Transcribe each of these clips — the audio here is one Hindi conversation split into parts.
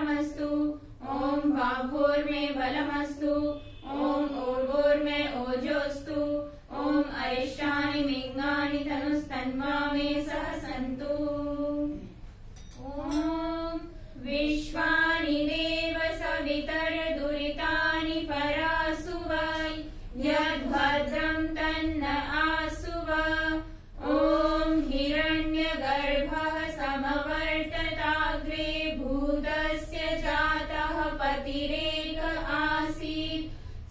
बलमस्तु। ॐ बाहुर्मे बलमस्तु। ॐ ऊर्वोर्मे ओजोस्तु। ॐ अरिष्टानि मिङ्गानि तनुस्तन्वा मे सह सन्तु। ॐ विश्वानि देव सवितर्दुरितानि परासु वै यद्भद्रं तन्न आसु वा। ॐ हिरण्यगर्भः समवर्तताग्रे भूतस्य जातः पतिरेक आसीत्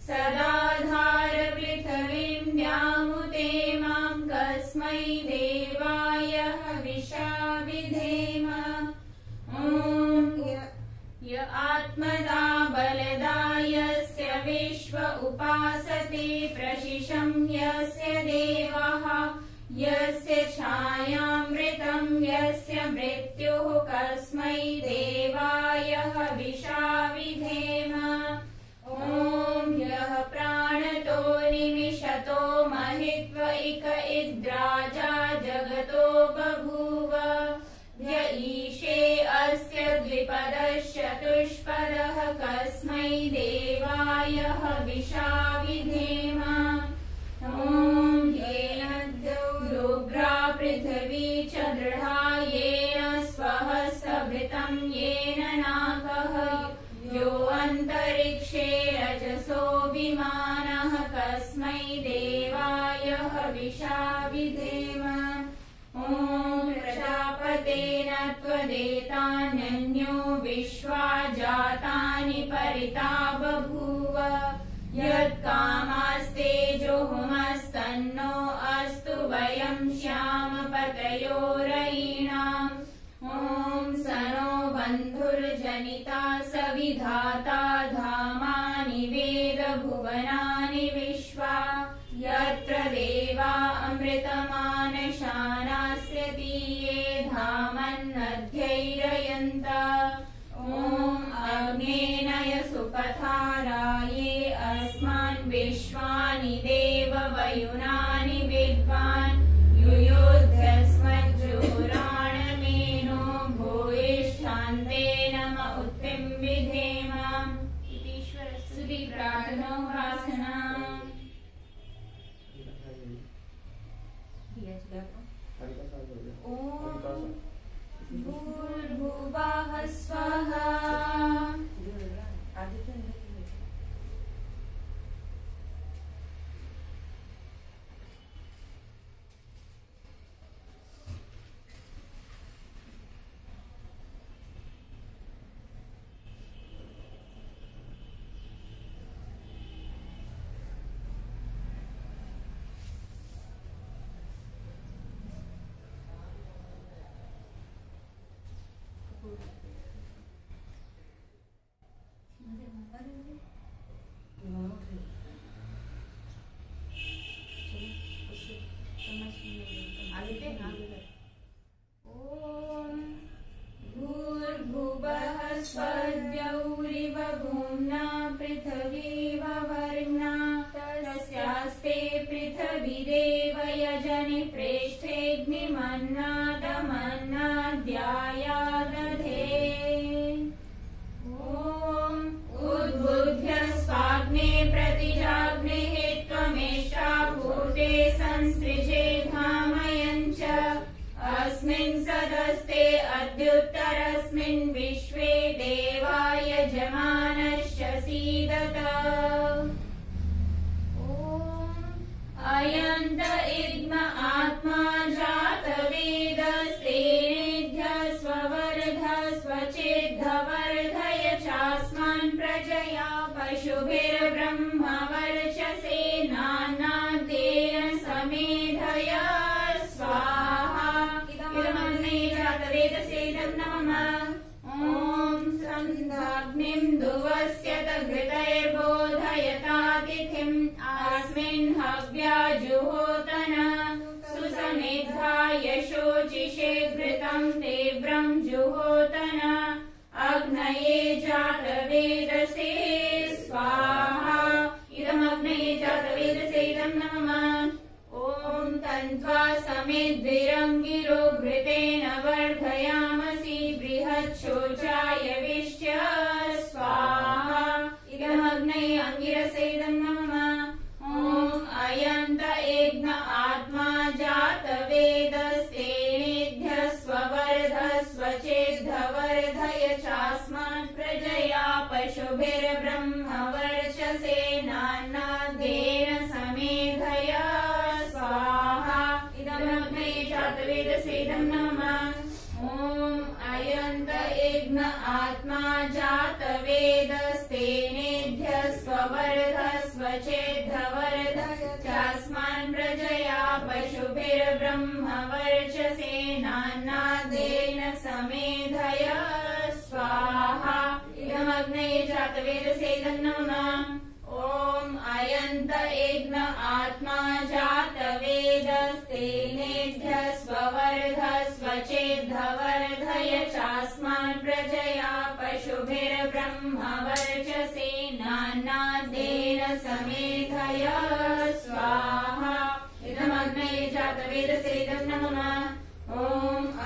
सदाधार पृथिवीं व्यामुते मां कस्मै देवाय हविषा विधेम। ॐ य आत्मदा बलदा यस्य विश्व उपासते प्रशिशं यस्य देवाः यस्य छायामृतं यस्य मृत्युः कस्मै देवाय हविषा विधेम। ॐ यः प्राणतो निमिषतो महित्व इक इद्राजा जगतो बभूव य ईशे अस्य द्विपदश्चतुष्पदः कस्मै देवाय हविषा विधेम। ॐ येन दुर्ग्रा पृथिवी च दृढा येन स्वः सभृतं येन नाकः यो अन्तरिक्षे रजसो विमानः कस्मै देवाय हविषा विधेम। ॐ प्रजापतेन त्वदेतान्यन्यो विश्वा जातानि परिता बभूव यत्कामास्तेजोमस्तन्नो अस्तु वयं श्यामपतयो रयीणाम्। ॐ सनो बन्धुर्जनिता सविधाता धामानि वेद भुवनानि विश्वा यत्र देवा अमृतमानशानास्यति ये धामन्नध्यैरयन्त। ॐ अग्नेनय सुपथाराये अस्मान् विश्वानि देव वयुनानि विद्वान् युयोध्यस्मज्जुहुराणमेनो भूयिष्ठान्ते नम उत्तिं विधेम। ईश्वरस्तुति प्रार्थनोपासना। ॐ भूर्भुवः स्वः। भूर्भुवः स्वद्यौरिव भूम्ना पृथिवीव वर्णा तस्यास्ते पृथिवीदेव यजनि प्रेष्ठेऽग्निमन्नादमन्नाद्यायादधे। ॐ उद्बुध्य स्वाग्ने प्रतिजाग्नेः त्वमेषा भूते संसृजे धामयञ्च अस्मिन् सदस्ते अद्युत्तरस्मिन् विश्वे देवाय जमानश्च सीदत। ॐ अयन्त इद्म आत्मा जातवेदस्तेनेध्य स्ववर्ध स्वचेद्धवर्धय चास्मान् प्रजया पशुभिर्ब्रह्मवर्चसेनान्नाद्येन समेधय स्वाहा। इदमग्ने जातवेदसेदं नमः। ॐ सन्धाग्निं दुवस्य तघृतैर्बोधयतातिथिम् अस्मिन् हव्याजुहोतन सुसमेधा यशोचिषे घृतं तीव्रं जुहोतन अग्नये जातवेदसे स्वाहा। इदमग्नये जातवेदसे इदं नमः। ॐ तन्त्वा समेद्विरङ्गिरो घृतेन वर्धयामसि बृहच्छोचाय विश्य पशुभिर्ब्रह्मवर्चसेनान्नाद्येन समेधया स्वाहा इदमग्ने जातवेदसेदं नमः ॐ अयन्त इग्न आत्मा जातवेदस्तेनेभ्यः स्ववर्धस्व चेद्धवर्ध चास्मान् प्रजया पशुभिर्ब्रह्मवर्चसेनान्नाद्येन समेधया स्वाहा इदमग्ने जातवेदसेदं नमः ॐ अयन्त इग्न आत्मा जातवेदस्तेनेभ्यः स्ववर्धस्व चेद्धवर्धय चास्मान् प्रजया पशुभिर्ब्रह्मवर्चसेनान्नाद्येन समेधया स्वाहा इदमग्ने जातवेदसेदं नमः ॐ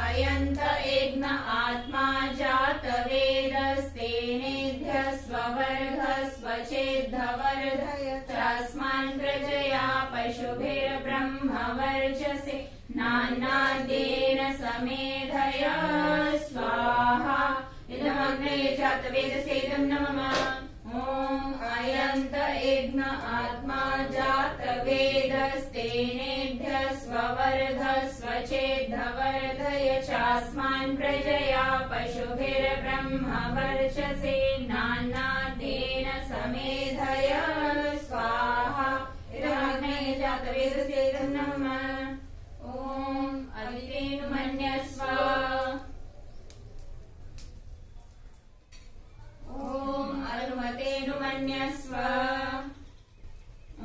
अयन्त इग्न आत्मा जातवेदस्तेनेभ्यः स्ववर्धस्व चेद्धवर्धय चास्मान् प्रजया पशुभिर्ब्रह्मवर्चसेनान्नाद्येन समेधया स्वाहा इदमग्ने जातवेदसेदं नमः ॐ अयन्त इग्न आत्मा जातवेदस्तेनेभ्यः स्ववर्धस्व चेद्धवर्धय चास्मान् प्रजया पशुभिर्ब्रह्मवर्चसेनान्नाद्येन समेधया स्वाहा इदमग्ने जातवेदसेदं नमः ॐ अदितेनु मन्यस्व ॐ अनुमतेनु मन्यस्व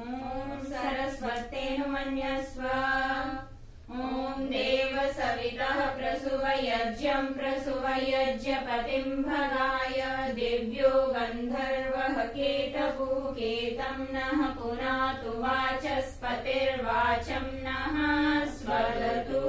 ॐ सरस्वतेनु मन्यस्व ॐ देवसवितः प्रसुवयज्ञं प्रसुवयज्ञपतिं भगाय दिव्यो गन्धर्वः केतपुकेतं नः पुनातु वाचस्पतिर्वाचं नः स्वदतु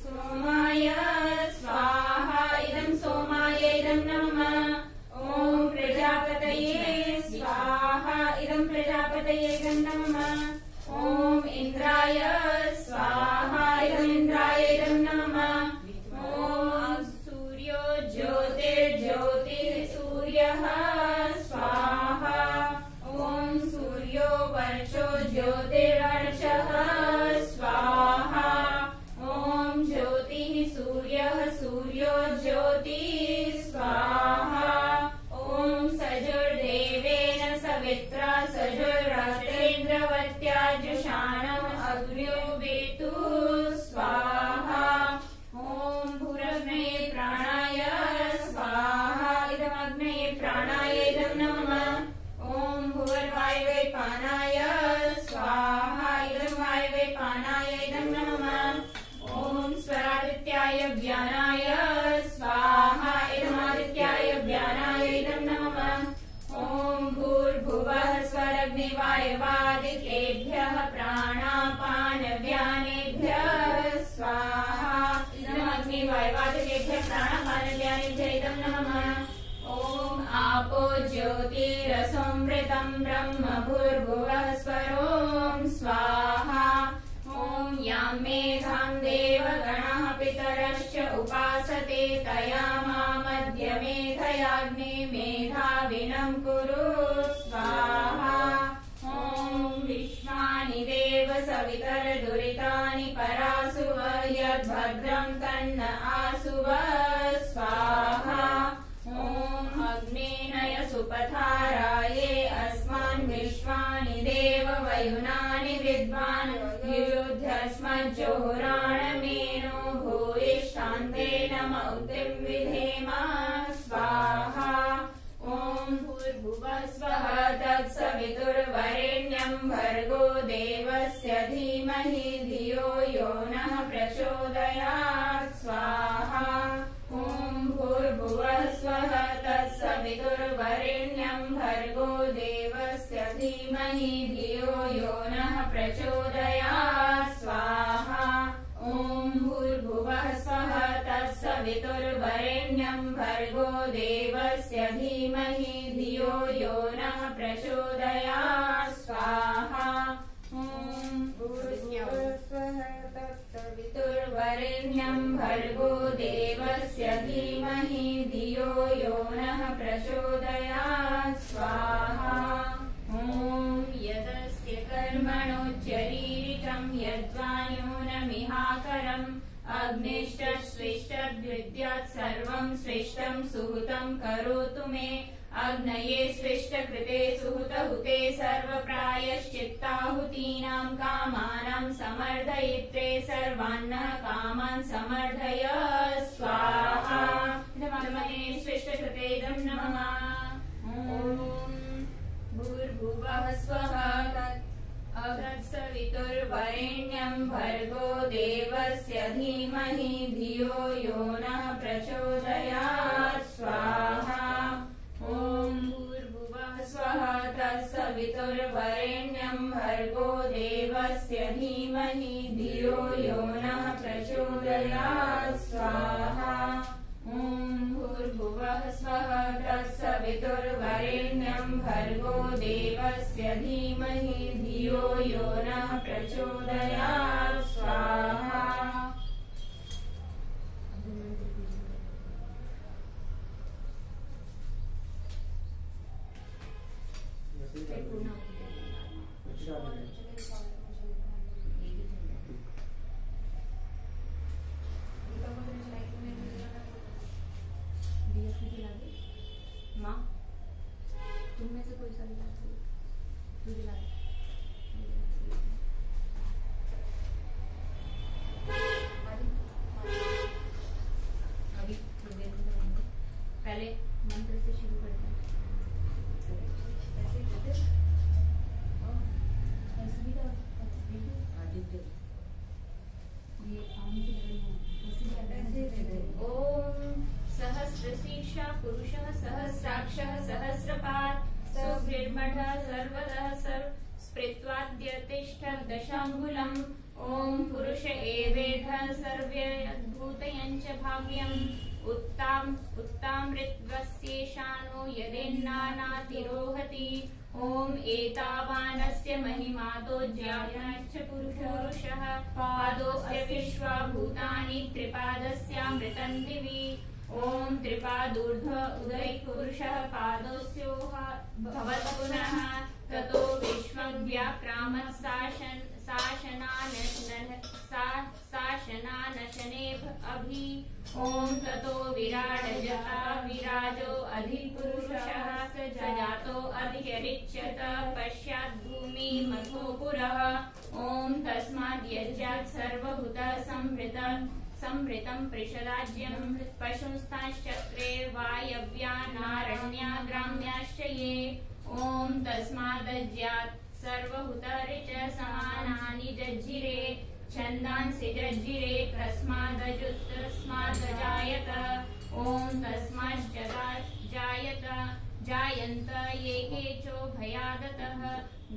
सोमाय स्वाहा इदं सोमाय इदं नमः ॐ प्रजापतये स्वाहा इदं प्रजापतये इदं नमः ॐ इन्द्राय स्वाहा इदं इन्द्राय इदं नमः ॐ सूर्यो ज्योतिर्ज्योतिः सूर्यः स्वाहा ॐ सूर्यो वर्चो ज्योतिरर्चः स्वाहा ॐ ज्योतिः सूर्यः सूर्यो ज्योतिः स्वाहा ॐ सजुर्देवेन सवित्रा सजुर्रात्रेन्द्रवत्या जुषाणम् अग्न्यो वेतु स्वाहा ॐ भूरग्ने प्राणाय स्वाहा इदमग्ने प्राणाय इदं नमः ॐ भुवर्वायवे पानाय स्वाहा इदं वायवे पानाय इदं नमः ॐ स्वरादित्याय व्यानाय स्वाहा इदमादित्याय व्यानाय इदं नमः ॐ भूर्भुवः स्वरग्निवायवादितेभ्यः प्राणापानव्यानेभ्यः स्वाहा इदमग्निवायवादितेभ्यः प्राणापानव्यानेभ्यः इदं नमः ॐ आपो ज्योतिरसोमृतं ब्रह्म भूर्भुवः स्वरों स्वाहा ॐ यां मेधां देवगणः पितरश्च उपासते तया मामद्य मेधयाग्ने मेधाविनं कुरु स्वाहा ॐ विश्वानि देव सवितरदुरितानि परासुव यद्भद्रं तन्न आसुव स्वाहा ॐ अग्नेनय सुपथाराये अस्मान् विश्वानि देव वयुनानि विद्वान् युयुध्यस्मज्जोहुराणमेनो भूयिष्ठान्ते नम उक्तिं विधेम स्वाहा ॐ भूर्भुवः स्वः तत्सवितुर्वरेण्यं भर्गो देवस्य धीमहि धियो यो नः प्रचोदयात् स्वाहा ॐ भूर्भुवः स्वः तत्सवितुर्वरेण्यं भर्गो देवस्य धीमहि धीमहि धियो यो नः प्रचोदयात् स्वाहा ॐ भूर्भुवः स्वः तत्सवितुर्वरेण्यं भर्गो देवस्य धीमहि धियो यो नः प्रचोदयात् स्वाहा ॐ भूर्भुवः स्वः तत्सवितुर्वरेण्यं भर्गो देवस्य धीमहि धियो यो नः प्रचोदयात् स्वाहा ॐ यदस्य कर्मणोच्चरीरितं यद्वान्यूनमिहाकरम् अग्निश्च स्विष्टद्विद्यात् सर्वं स्विष्टं सुहृतं करोतु मे अग्नये स्विष्टकृते सुहृतहुते सर्वप्रायश्चित्ताहुतीनां कामानां समर्दयित्रे सर्वान्नः कामान् समर्दय स्वाहा नमः स्विष्टकृतेदं नमः ॐ भूर्भुवः स्वः तत्सवितुर्वरेण्यं भर्गो देवस्य धीमहि धियो यो नः प्रचोदयात् स्वाहा ॐ भूर्भुवः स्वः तत्सवितुर्वरेण्यं भर्गो देवस्य धीमहि धियो यो नः प्रचोदयात् स्वाहा ॐ भूर्भुवः स्वः तत्सवितुर्वरेण्यं भर्गो देवस्य धीमहि धियो यो नः प्रचोदयात् स्वाहा माँ तुम में से कोई सा भी अभी पहले मंत्र से शुरू करते हैं ओम सहस्रशीर्षा पुरुषः सहस्राक्षः सहस्रपात् सौभृर्मठः सर्वतः स्पृत्वाद्यतिष्ठ दशाङ्गुलम् ॐ पुरुष एवेधः सर्वभूतयञ्च भाव्यम् उत्तामृत्वस्येषानो यदेन्नानातिरोहति ॐ एतावानस्य महिमातो ज्ञानश्च पुरुषः पादोऽस्य विश्वा भूतानि त्रिपादस्यामृतं दिवि ॐ त्रिपादूर्ध्व उदयपुरुषः पादोऽस्योह भवत् पुनः ततो विश्वव्याक्रामः शासनानशने अभि ॐ ततो विराडजता विराजो अधिपुरुषः स जातो अधिरिच्यत पश्चात् भूमि मथो पुरः ॐ तस्माद् यज्ञात् सर्वभूतः संवृतं पृषदाज्यं पशुंस्ताश्चक्रे वायव्यानारण्या ग्राम्याश्च ये ॐ तस्मादज्यात् सर्वभूतरिच समानानि जज्जिरे छन्दांसि जज्जिरे तस्मादजायत ॐ तस्माच्च जायन्त ये केचो भयादतः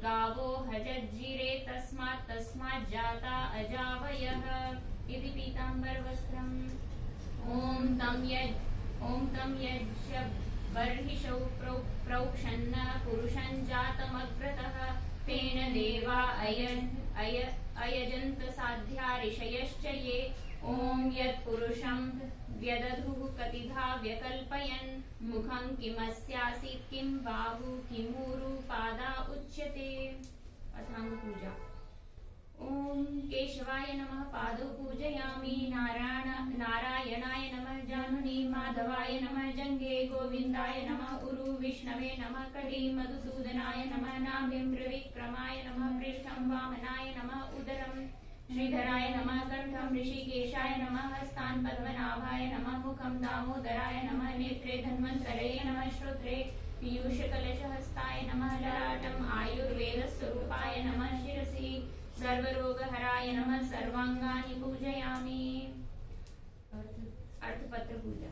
गावो हजज्जिरे तस्माज्जाता अजावयः इति पीताम्बरवस्त्रम् ॐ तं यज्ञ बर्हिषौ प्रौक्षन्न पुरुषं जातमग्रतः तेन देवा अयजन्त साध्या ऋषयश्च ये ॐ यत्पुरुषं व्यदधुः कतिधा व्यकल्पयन् मुखं किमस्यासीत् किं बाहु किमूरु पादा उच्यते अथांग पूजा ॐ केशवाय नमः पादौ पूजयामि नारायणाय नमः जाह्नवी माधवाय नमः जङ्गे गोविन्दाय नमः उरु विष्णवे नमः कडी मधुसूदनाय नमः नाभिं त्रिविक्रमाय नमः पृष्ठं वामनाय नमः उदरं श्रीधराय नमः कंठं ऋषिकेशाय नमः हस्तान् पद्मनाभाय नमः मुखं दामोदराय नमः नेत्रे धन्वन्तरे नमः श्रोत्रे पीयूषकलशहस्ताय नमः ललाटम् आयुर्वेदस्वरूपाय नमः शिरसि सर्वरोगहराय नमः सर्वांगानि पूजयामि। अर्थपत्र पूजा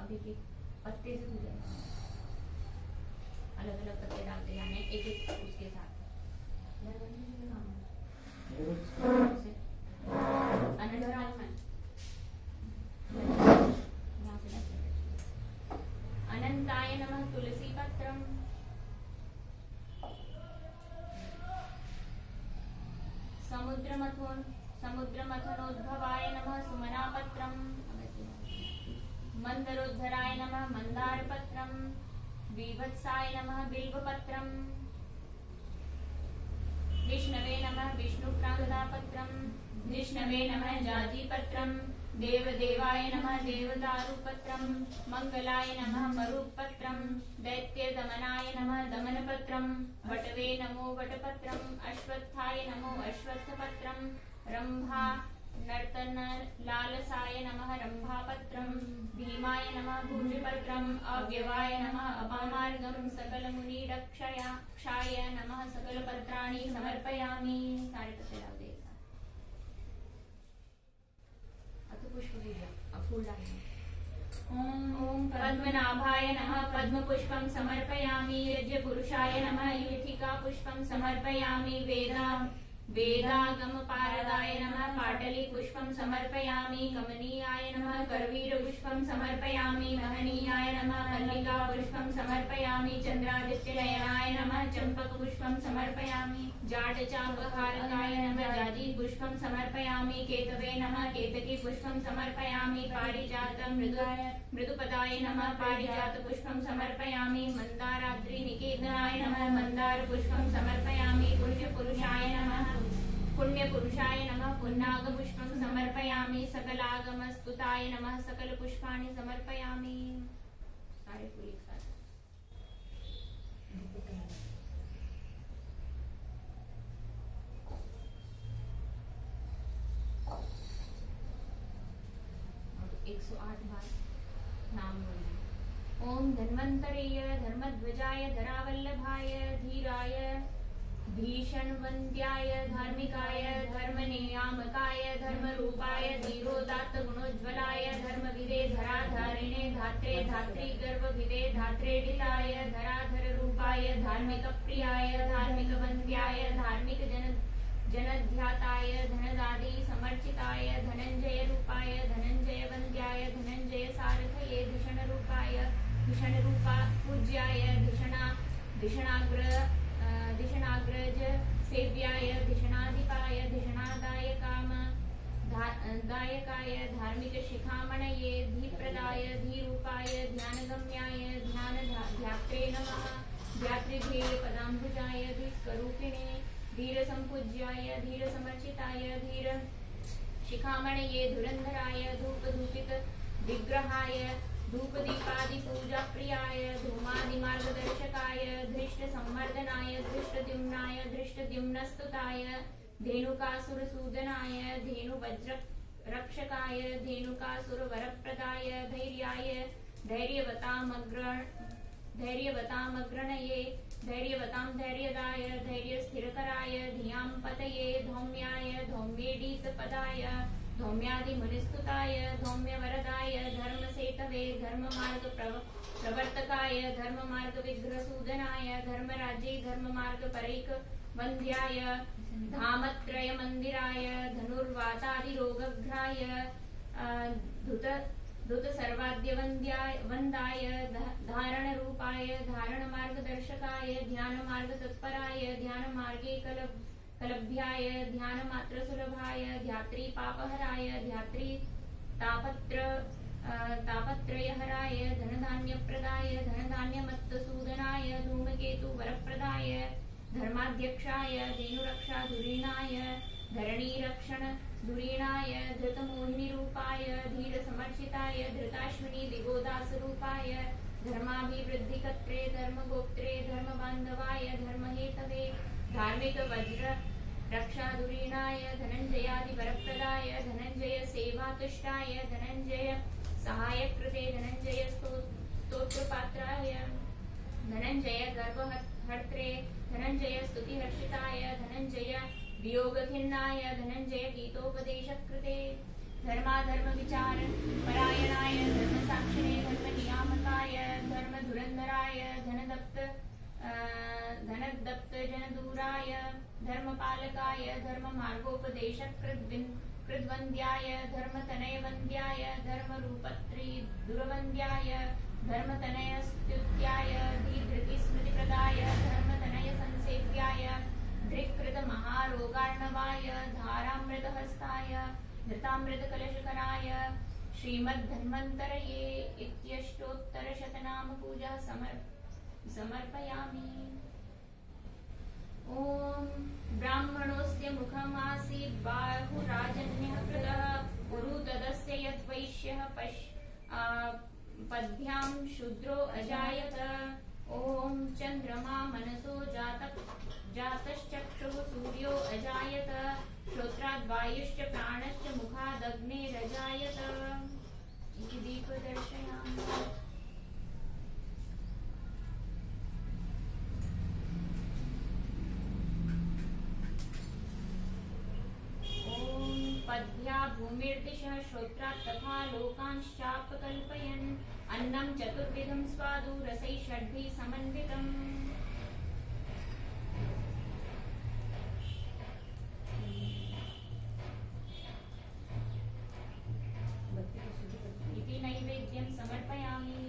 अभी के पत्ते से पूजा अलग अलग पत्ते डालते जाने एक एक उसके साथ। अनंताय नमः तुलसी पत्रम। समुद्रमथनोद्भवाय नमः सुमना पत्रम। मंदरोद्धराय नमः मंदार पत्रम। विभत्साय नमः बिल्व पत्रम। विष्णवे नमः विष्णुप्रांगदा पत्रम। विष्णवे नमः जाजी पत्रम। देवदेवाय नमः देवदारु पत्रम। मंगलाय नमः मरुत् पत्रम। दैत्य दमनाय नमः दमन पत्रम। वटवे नमो वटपत्रम। अश्वत्थाय नमो अश्वत्थ पत्रम। रंभा नर्तन लालसाय नमः रंभा पत्रम। भीमाय नमः भुजपत्रम। अव्यवाय नमः अपामार्गम। सकल मुनि रक्षाय नमः सकल पत्राणि समर्पयामि। सारे पत्ते डाल दे। पुष्प फूल डालना। ओम पद्मनाभाय नमः पद्म पुष्पम समर्पयामि। यज्ञ पुरुषाय नमः युथिका पुष्पम समर्पयामि। वेदागम पारदाय नमः पाटली पुष्पम समर्पयामि। कमनीयाय नमः करवीर पुष्पम समर्पयामि। महनीयाय नमः मल्लिका पुष्पम समर्पयामि। चंद्रादित्य नयनाय नमः चंपक पुष्पम समर्पयामि। जाट चापहारकाय नमः जाजी पुष्पम समर्पयामि। केतवे नमः केतकी पुष्पम समर्पयामि। पारिजात मृदुपदाय नमः पारिजात पुष्पम समर्पयामि। मंदाराद्रि निकेतनाय नमः मंदार पुष्पम समर्पयामि। पुण्यपुरुषाय नमः पुन्नाग पुष्पम समर्पयामि। सकलागमस्तुताय नमः सकल पुष्पाणि समर्पयामि। सारे फूल एक साथ। और 108 बार नाम बोलना। ओम धन्वंतरेय धर्मध्वजाय धरावल्लभाय धीराय भीषणवंत्याय धार्मिकाय धर्मनियामकाय धर्मरूपाय धीरोदात्त गुणोज्ज्वलाय धर्मविदे धराधारिणे धात्रे धात्री गर्भविदे धात्रेडिताय धराधर रूपाय धार्मिक प्रियाय धार्मिक वंद्याय धार्मिक जनध्याताय धनदादि समर्चिताय धनंजय रूपाय धनंजय वंद्याय धनंजय सारथये धिषण रूपाय धिषण रूपा पूज्याय धिषणाग्रज सेव्याय धिषणाधिपाय धिषणादायकाय धार्मिक शिखामणये धीप्रदाय धीरूपाय ध्यानगम्याय ध्यात्रे नमः ध्यात्रिधेय पदाम्बुजाय धीस्वरूपिणे धीर संपूज्याय धीर समर्चिताय धीर शिखामणये धुरंधराय धूप धूपित विग्रहाय धूप दीपादि पूजा प्रियाय धूमादि मार्गदर्शकाय धृष्ट संवर्धनाय धृष्टद्युम्नाय धृष्टद्युम्नस्तुताय धेनुकासुरसूदनाय धेनु वज्र रक्षकाय धेनुकासुर वरप्रदाय धैर्याय धैर्यवतामग्रणये धैर्यवतां धैर्यदाय धैर्य स्थिरकराय धियां पतये धौम्याय धौम्येडीतपदाय धौम्यादि मुनिस्तुताय धौम्यवरदाय धर्मसेतवे धर्ममार्ग प्रवर्तकाय धर्ममार्ग विग्रहसूदनाय धर्मराज्ये धर्ममार्ग परिक वंद्याय धामत्रय मंदिराय धनुर्वातादिरोगघ्राय धुत सर्वाद्य वंदाय धारण रूपाय धारण मार्गदर्शकाय ध्यान मार्ग तत्पराय ध्यान मार्गे कलभ्याय ध्यान मात्र सुलभाय ध्यात्री पापहराय ध्यात्री तापत्रयहराय धनधान्यप्रदाय धनधान्यमत्तसूदनाय धूमकेतु वरप्रदाय धर्माध्यक्षाय धेनुरक्षा धुरीणाय धरणीरक्षण धुरीणाय धृतमोहिनीरूपाय धीर समर्चिताय धृताश्विनी दिगोदासरूपाय धर्माभिवृद्धिकर्त्रे धर्मगोप्त्रे धर्मबान्धवाय धर्महेतवे धार्मिक वज्र रक्षाधुरीणाय धनंजयादि वरप्रदाय धनंजय सेवातुष्टाय धनंजय सहायकृते धनंजय स्तोत्रपात्राय धनंजय गर्भहर्त्रे धनंजय स्तुतिहर्षिताय धनंजय वियोगखिन्नाय धनंजय गीतोपदेशकृते धर्माधर्म विचार परायणाय धर्मसाक्षिणे धर्मनियामकाय धर्मधुरंधराय धनदप्त जनदूराय धर्मपालकाय धर्ममार्गोपदेशकृद्वन्द्याय धर्मतनयवन्द्याय धर्मरूपत्री दुरवन्द्याय धर्मतनयस्तुत्याय धीधृतिस्मृतिप्रदाय धर्मतनयसंसेव्याय धृक्कृतमहारोगार्णवाय धारामृतहस्ताय धृतामृतकलशकराय श्रीमद्धन्वन्तरये इत्यष्टोत्तरशतनाम पूजा समर्पयामि। ॐ ब्राह्मणोऽस्य मुखमासीत् बाहुराजन्यः कृतः गुरु तदस्य यद्वैश्यः पद्भ्यां शूद्रो अजायत। ॐ चन्द्रमा मनसो जातश्चक्षुः सूर्यो अजायत। श्रोत्राद्वायुश्च प्राणश्च मुखादग्नेरजायत। इति दीपदर्शयामि। पद्भ्या भूमिर्दिशः श्रोत्रात् तथा लोकांश्चापकल्पयन् अन्नं चतुर्विधं स्वादु रसैः षड्भिः समन्वितम्। इति नैवेद्यं समर्पयामि।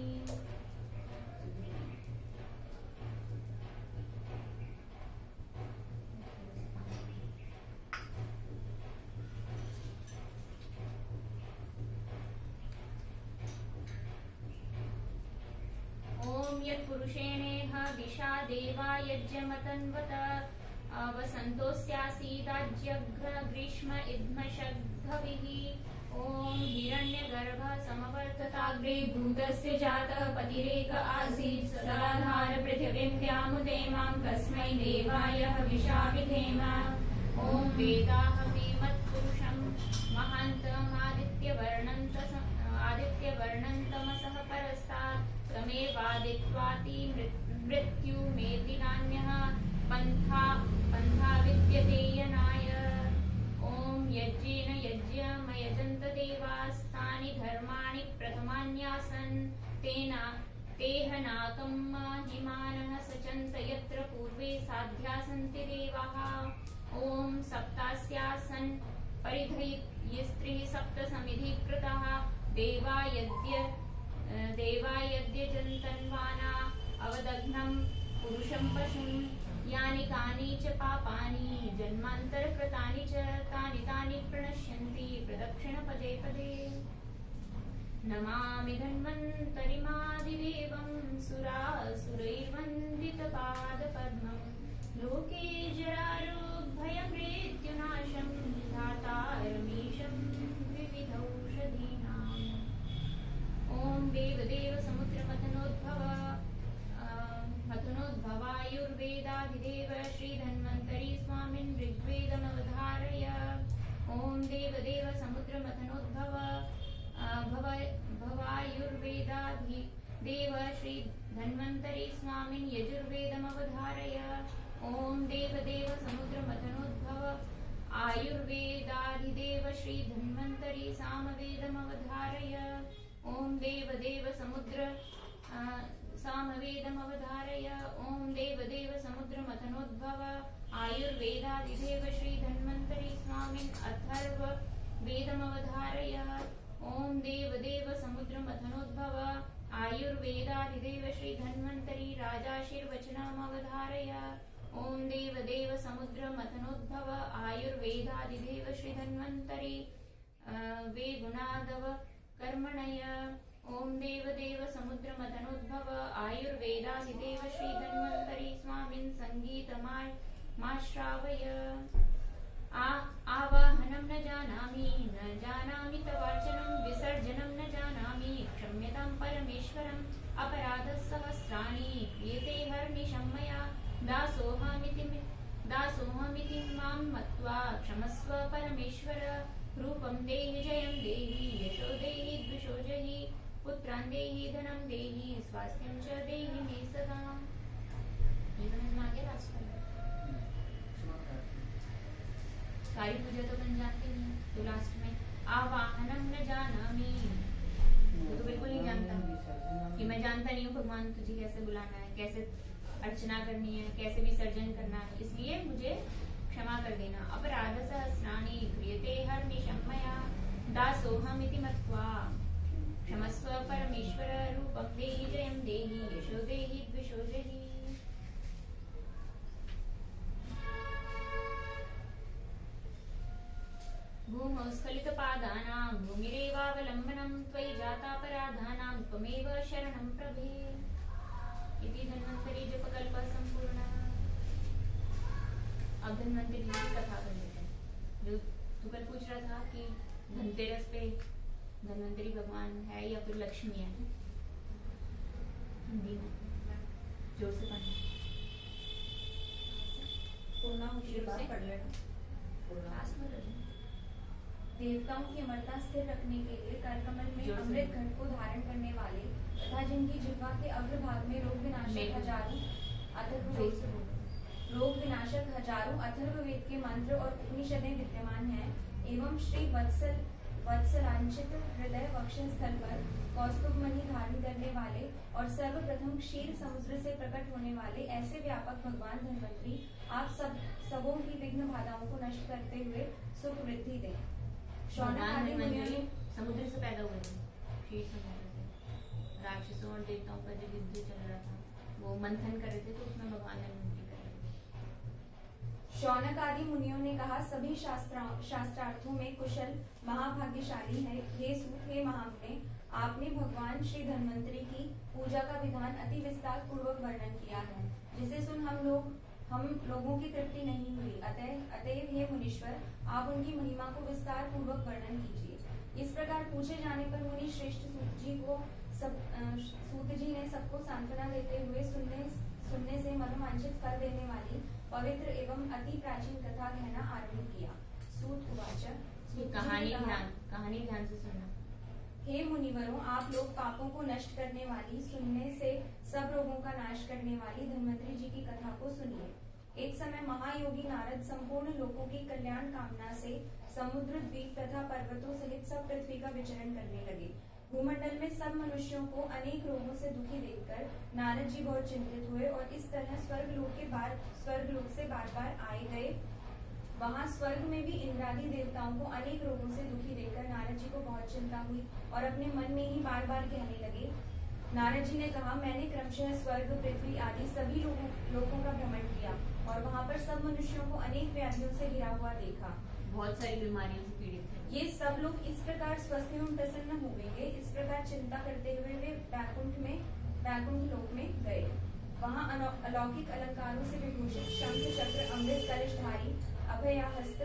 यत्पुरुषेणेह विशा देवा यज्ञमतन्वत वसन्तोऽस्यासीदाज्यघ्र ग्रीष्म इद्मशग्धविः। ॐ हिरण्यगर्भ समवर्तताग्रे भूतस्य जातः पतिरेक आसीत् सदाधार पृथिवीं द्यामुते मां कस्मै देवाय हविषा विधेम। ॐ वेदाहमेमत्पुरुषं महान्तमादित्यवर्णन्तमसः परस्तात् तमेवादित्वाति मृत्युमेति नान्यः पन्था विद्यते यनाय। ॐ यज्ञेन यज्ञमयजन्त देवास्तानि धर्माणि प्रथमान्यासन् तेह नाकं महिमानः सचन्त यत्र पूर्वे साध्या सन्ति देवाः। ॐ सप्तास्यासन् परिधयिस्त्रिः सप्त समिधिकृताः देवा यद्यजन्तन्वाना अवदघ्नं पुरुषं पशुं यानि कानि च पापानि जन्मान्तरकृतानि च तानि प्रणश्यन्ति प्रदक्षिण पदे पदे। नमामि धन्वन्तरिमादिदेवं सुरासुरैर्वन्दितपादपद्मं लोके जरारोग्भयमृत्युनाशं धातारमीशं विविधौषधीनाम्। ॐ देवदेव समुद्रमथनोद्भवायुर्वेदाधिदेव श्रीधन्वन्तरी स्वामिन् ऋग्वेदमवधारय। ॐ देवदेव समुद्रमथनोद्भवायुर्वेदाधिदेव श्रीधन्वन्तरी स्वामिन् यजुर्वेदमवधारय। ॐ देवदेव समुद्रमथनोद्भव आयुर्वेदाधिदेव श्रीधन्वन्तरी सामवेदमवधारय। ॐ देवदेव सामवेदमवधारय। ॐ देवदेव समुद्रमथनोद्भव आयुर्वेदाधिदेव श्रीधन्वन्तरी स्वामिन् अथर्ववेदमवधारय। ॐ देवदेव समुद्रमथनोद्भव आयुर्वेदाधिदेव श्रीधन्वन्तरी राजाशीर्वचनमवधारय। ॐ देवदेव समुद्रमथनोद्भव आयुर्वेदाधिदेव श्रीधन्वन्तरी वेगुणादव कर्मणय। ॐ देवदेव समुद्रमथनोद्भव आयुर्वेदाधिदेव श्रीधन्वन्तरी स्वामिन् सङ्गीतमाश्रावय। आवाहनं न जानामि तवार्चनं विसर्जनं न जानामि क्षम्यतां परमेश्वरम् अपराधः सहस्राणि क्रियते हर्निशं मया दासोऽहमिति मां मत्वा क्षमस्व परमेश्वर। रूपं देहि जयं देहि यशो देहि द्विषो जहि पुत्रान् देहि धनं देहि स्वास्थ्यं च देहि मे सदा। ये समझ में आ गया लास्ट में? सारी पूजा तो बन जाती है तो लास्ट में आवाहनम न जानामि तो बिल्कुल नहीं जानता कि मैं जानता नहीं हूँ भगवान तुझे कैसे बुलाना है, कैसे अर्चना करनी है, कैसे विसर्जन करना है, इसलिए मुझे क्षमा कर देना। अपराध सहस्राणि क्रियते हर्निशं मया दासोऽहमिति मत्वा क्षमस्व परमेश्वर रूपं देहि जयं देहि यशो देहि द्विषो देहि। भूमौ स्खलितपादानां भूमिरेवावलम्बनं त्वयि जातापराधानां त्वमेव शरणं प्रभे। इति धन्वन्तरी जपकल्प संपूर्ण। अब धन्वंतरी जी की कथा कर लेते हैं। जो तू कल पूछ रहा था कि धनतेरस पे धन्वंतरी भगवान है या फिर लक्ष्मी है, हिंदी में जोर से पढ़ना, पढ़ लेना। देवताओं की अमरता स्थिर रखने के लिए करकमल में अमृत घट को धारण करने वाले तथा जिनकी जिह्वा के अग्रभाग में रोग विनाशक हजारों अथर्ववेद के मंत्र और उपनिषदें विद्यमान हैं, एवं श्री वत्सलांचित हृदय वक्षस्थल स्थल पर कौस्तुभमणि धारण करने वाले और सर्वप्रथम क्षीर समुद्र से प्रकट होने वाले ऐसे व्यापक भगवान धन्वंतरी आप सबों की विघ्न बाधाओं को नष्ट करते हुए सुख वृद्धि दें। समुद्र से पैदा हुए थे, क्षीर समुद्र से राक्षसों और देवताओं का जब युद्ध चल रहा था, वो मंथन कर रहे थे, तो उसमें भगवान धन्वंतरी कर रहे थे। शौनक आदि मुनियों ने कहा, सभी शास्त्रार्थों में कुशल महाभाग्यशाली है। हे सूत, हे महामुने, आपने भगवान श्री धन्वंतरी की पूजा का विधान अति विस्तार पूर्वक वर्णन किया है, जिसे सुन हम लोगों की तृप्ति नहीं हुई। अतएव हे मुनीश्वर, आप उनकी महिमा को विस्तार पूर्वक वर्णन कीजिए। इस प्रकार पूछे जाने पर मुनि श्रेष्ठ सूत जी ने सबको सांत्वना देते हुए सुनने से मनोवांछित फल देने वाली पवित्र एवं अति प्राचीन कथा कहना आरंभ किया। सूत उवाच, कहानी ध्यान से सुनना। हे मुनिवरों, आप लोग पापों को नष्ट करने वाली, सुनने से सब रोगों का नाश करने वाली धन्वंतरी जी की कथा को सुनिए। एक समय महायोगी नारद संपूर्ण लोगों की कल्याण कामना से समुद्र, द्वीप तथा पर्वतों सहित सब पृथ्वी का विचरण करने लगे। भूमंडल में सब मनुष्यों को अनेक रोगों से दुखी देखकर नारद जी बहुत चिंतित हुए और इस तरह स्वर्गलोक से बार बार आए गए। वहां स्वर्ग में भी इंद्रादि देवताओं को अनेक रोगों से दुखी देखकर नारद जी को बहुत चिंता हुई और अपने मन में ही बार बार कहने लगे। नारद जी ने कहा, मैंने क्रमशः स्वर्ग, पृथ्वी आदि सभी लोगों का भ्रमण किया और वहाँ पर सब मनुष्यों को अनेक व्याधियों से घिरा हुआ देखा। बहुत सारी बीमारियों से पीड़ित थे। ये सब लोग इस प्रकार स्वस्थ एवं प्रसन्न हो गए। इस प्रकार चिंता करते हुए वे वैकुंठ लोक में गए। वहाँ अलौकिक अलंकारों से विभूषित शंख, चक्र, अमृत कलशधारी अभया हस्त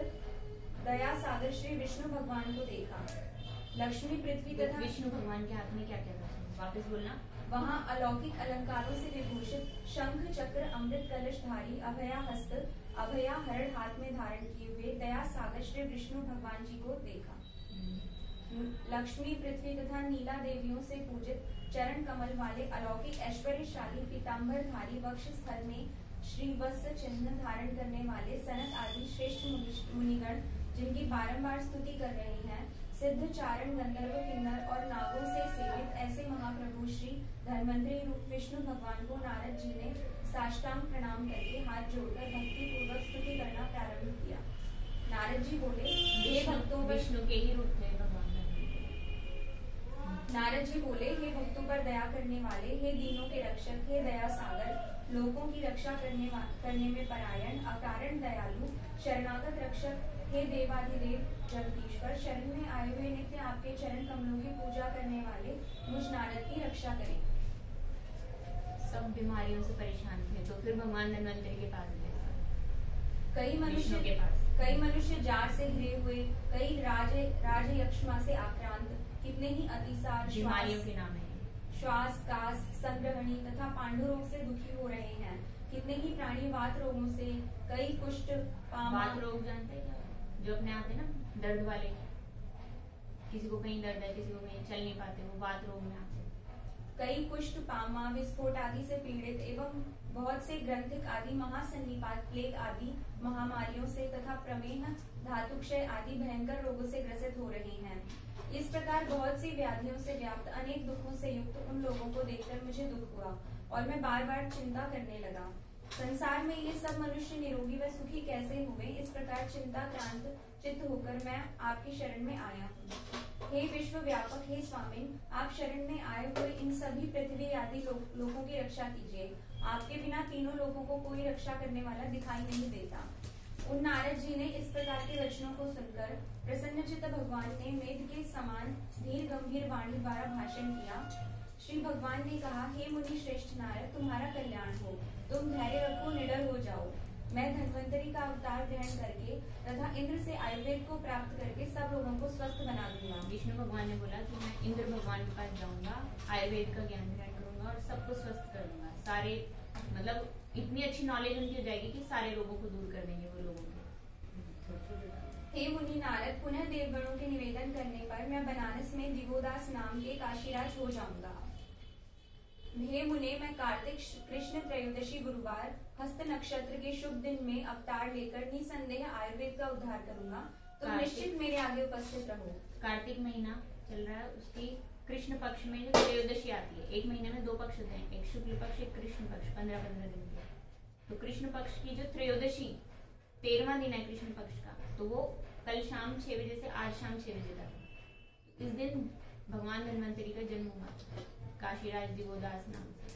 दया सागर श्री विष्णु भगवान को देखा। लक्ष्मी, पृथ्वी तथा विष्णु भगवान के हाथ में क्या क्या था? वापस बोलना। वहाँ अलौकिक अलंकारों से विभूषित शंख, चक्र, अमृत कलशधारी अभया हस्त अभया हरण हाथ में धारण किए हुए दया सागर श्री विष्णु भगवान जी को देखा। लक्ष्मी, पृथ्वी तथा नीला देवियों से पूजित चरण कमल वाले अलौकिक ऐश्वर्यशाली पीताम्बरधारी वक्ष स्थल में श्रीवत्स चिन्ह धारण करने वाले सनत आदि श्रेष्ठ मुनिगण, जिनकी बारंबार स्तुति कर रहे हैं, सिद्ध, चारण, गंधर्व, किन्नर और नागों से सेवित ऐसे महाप्रभु श्री धन्वंतरी रूप विष्णु भगवान को नारद जी ने साष्टांग प्रणाम करके हाथ जोड़कर भक्ति पूर्वक स्तुति करना प्रारंभ किया। नारद जी बोले, हे भक्तों, विष्णु के ही रूप थे भगवान। नारद जी बोले, हे भक्तों पर दया करने वाले, हे दीनों के रक्षक, हे दया सागर, लोगों की रक्षा करने में परायण, अकारण दयालु, शरणागत रक्षक, हे देवाधिदेव जगदीश्वर, शरण में आए हुए नित्य आपके चरण कमलों की पूजा करने वाले मुझ नारद की रक्षा करें। सब बीमारियों से परेशान थे, तो फिर भगवान धन्वंतरी के पास गए। कई मनुष्य जार से घिरे हुए, कई राजयक्ष्मा से आक्रांत, कितने ही अतिसार, बीमारियों के नाम है, श्वास, कास, संग्रहणी तथा पांडु रोग से दुखी हो रहे हैं। कितने ही प्राणी वात रोगों से, कई कुष्ठ, वात रोग जानते हैं क्या? जो अपने आते ना दर्द वाले, किसी को कहीं दर्द है, किसी को कहीं चल नहीं पाते, वो वात रोग में आते। कई कुष्ठ, पामा, विस्फोट आदि से पीड़ित एवं बहुत से ग्रंथिक आदि महासन्निपात, प्लेग आदि महामारियों से तथा प्रमेह, धातुक्षय आदि भयंकर रोगों से ग्रसित हो रहे हैं। इस प्रकार बहुत सी व्याधियों से व्याप्त, अनेक दुखों से युक्त उन लोगों को देखकर मुझे दुख हुआ। और मैं बार बार चिंता करने लगा, संसार में ये सब मनुष्य निरोगी व सुखी कैसे हुए। इस प्रकार चिंता क्रांत चित्त होकर मैं आपकी शरण में आया हूँ। हे विश्व व्यापक, हे स्वामी, आप शरण में आए हुए इन सभी पृथ्वी आदि लोगों की रक्षा कीजिए। आपके बिना तीनों लोगों को कोई रक्षा करने वाला दिखाई नहीं देता। उन नारद जी ने इस प्रकार के वचनों को सुनकर प्रसन्नचित्त भगवान ने मेघ के समान धीर गंभीर वाणी द्वारा भाषण किया। श्री भगवान ने कहा, हे मुनि श्रेष्ठ नारद, तुम्हारा कल्याण हो, तुम धैर्य रखो, निडर हो जाओ। मैं धन्वंतरी का अवतार ग्रहण करके तथा इंद्र से आयुर्वेद को प्राप्त करके सब लोगों को स्वस्थ बना दूंगा। विष्णु भगवान ने बोला कि मैं इंद्र भगवान के पास जाऊंगा, आयुर्वेद का ज्ञान ग्रहण करूंगा और सबको स्वस्थ करूंगा। सारे मतलब इतनी अच्छी नॉलेज उनकी हो जाएगी कि सारे रोगों को दूर कर देंगे वो लोगों के। हे मुनि नारद, पुनः देवगणों के निवेदन करने पर मैं बनारस में दिवोदास नाम के काशीराज हो जाऊंगा। हे मुने, मैं कार्तिक कृष्ण त्रयोदशी गुरुवार हस्त नक्षत्र के शुभ दिन में अवतार लेकर निसंदेह आयुर्वेद का उद्धार करूंगा। तुम निश्चित मेरे आगे उपस्थित रहो। कार्तिक महीना चल रहा है, उसकी कृष्ण पक्ष में जो त्रयोदशी आती है, एक महीने में 2 पक्ष होते हैं, एक शुक्ल पक्ष एक कृष्ण पक्ष, 15-15 दिन के। तो कृष्ण पक्ष की जो त्रयोदशी 13वां दिन है कृष्ण पक्ष का, तो वो कल शाम 6 बजे से आज शाम 6 बजे तक। इस दिन भगवान धन्वंतरी का जन्म हुआ, काशीराज दिवोदास नाम से।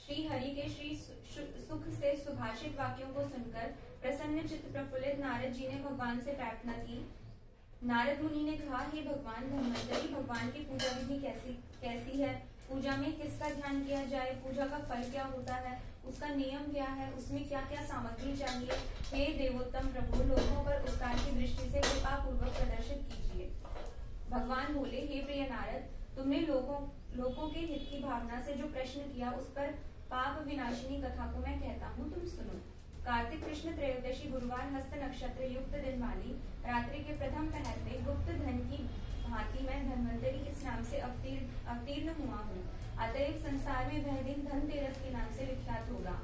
श्री हरि के श्री सुख से सुभाषित वाक्यों को सुनकर प्रसन्न चित्त प्रफुल्लित नारद जी ने भगवान से प्रार्थना की। नारद मुनि ने कहा, हे भगवान धन्वंतरी, भगवान की पूजा विधि कैसी है? पूजा में किसका ध्यान किया जाए? पूजा का फल क्या होता है? उसका नियम क्या है? उसमें क्या क्या सामग्री चाहिए? हे देवोत्तम प्रभु, लोगों पर उपकार की दृष्टि से कृपा पूर्वक प्रदर्शित कीजिए। भगवान बोले, हे प्रिय नारद, तुमने लोगों के हित की भावना से जो प्रश्न किया, उस पर पाप विनाशिनी कथा को मैं कहता हूँ, तुम सुनो। कार्तिक कृष्ण त्रयोदशी गुरुवार हस्त नक्षत्र युक्त दिन वाली रात्रि के प्रथम पहर में गुप्त धन की भांति मैं धन्वंतरी इस नाम से अवतीर्ण हुआ हूँ। अतएव संसार में वह दिन धनतेरस के नाम से विख्यात होगा।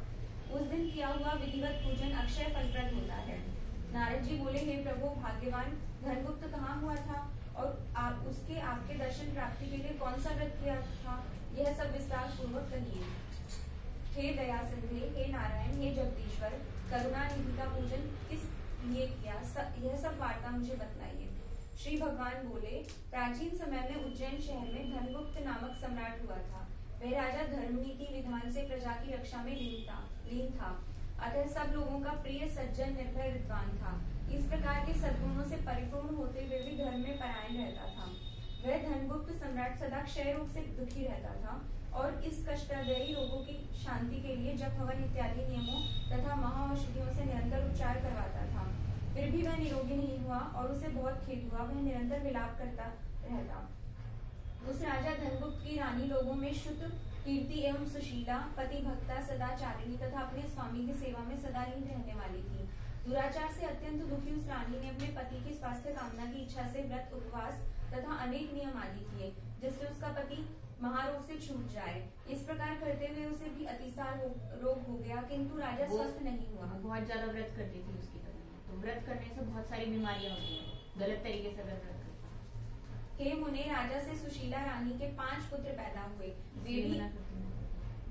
उस दिन किया हुआ विधिवत पूजन अक्षय फलप्रद होता है। नारद जी बोले, हे प्रभु, भाग्यवान धनगुप्त कहाँ हुआ था और आपके दर्शन प्राप्ति के लिए कौन सा व्रत किया था? यह सब विस्तार पूर्वक कहिए। हे दया सिंधे, हे नारायण, हे जगदीश्वर, करुणा निधि का पूजन किस लिए किया, यह सब वार्ता मुझे बतलाइए। श्री भगवान बोले, प्राचीन समय में उज्जैन शहर में धनगुप्त नामक सम्राट हुआ था। वह राजा धर्मनीति विधान से प्रजा की रक्षा में लीन था। अतः सब लोगों का प्रिय, सज्जन, निर्भय, विद्वान था। इस प्रकार के सद्गुणों से परिपूर्ण होते हुए भी धर्म में परायण रहता था। वह धनगुप्त सम्राट सदा क्षय रोग से दुखी रहता था और इस कष्टदायी रोगों की शांति के लिए जप, हवन इत्यादि नियमों तथा महाऔषधियों से निरंतर उपचार करवाता था। फिर भी वह निरोगी नहीं हुआ और उसे बहुत खेद हुआ। वह निरंतर विलाप करता रहता। उस राजा धनगुप्त की रानी लोगों में शुद्ध, कीर्ति एवं सुशीला, पति भक्ता, सदाचारिणी तथा अपने स्वामी की सेवा में सदा लीन रहने वाली थी। दुराचार से अत्यंत दुखी उस रानी ने अपने पति की स्वास्थ्य कामना की इच्छा से व्रत, उपवास तथा अनेक नियम आदि किए, जिससे उसका पति महारोग से छूट जाए। इस प्रकार करते हुए उसे भी अतिसार रोग हो गया, किंतु राजा स्वस्थ नहीं हुआ। बहुत ज्यादा व्रत करती थी उसकी पत्नी, तो व्रत करने से बहुत सारी बीमारियां होती हैं, गलत तरीके से व्रत करते। हे मुने, राजा से सुशीला रानी के 5 पुत्र पैदा हुए।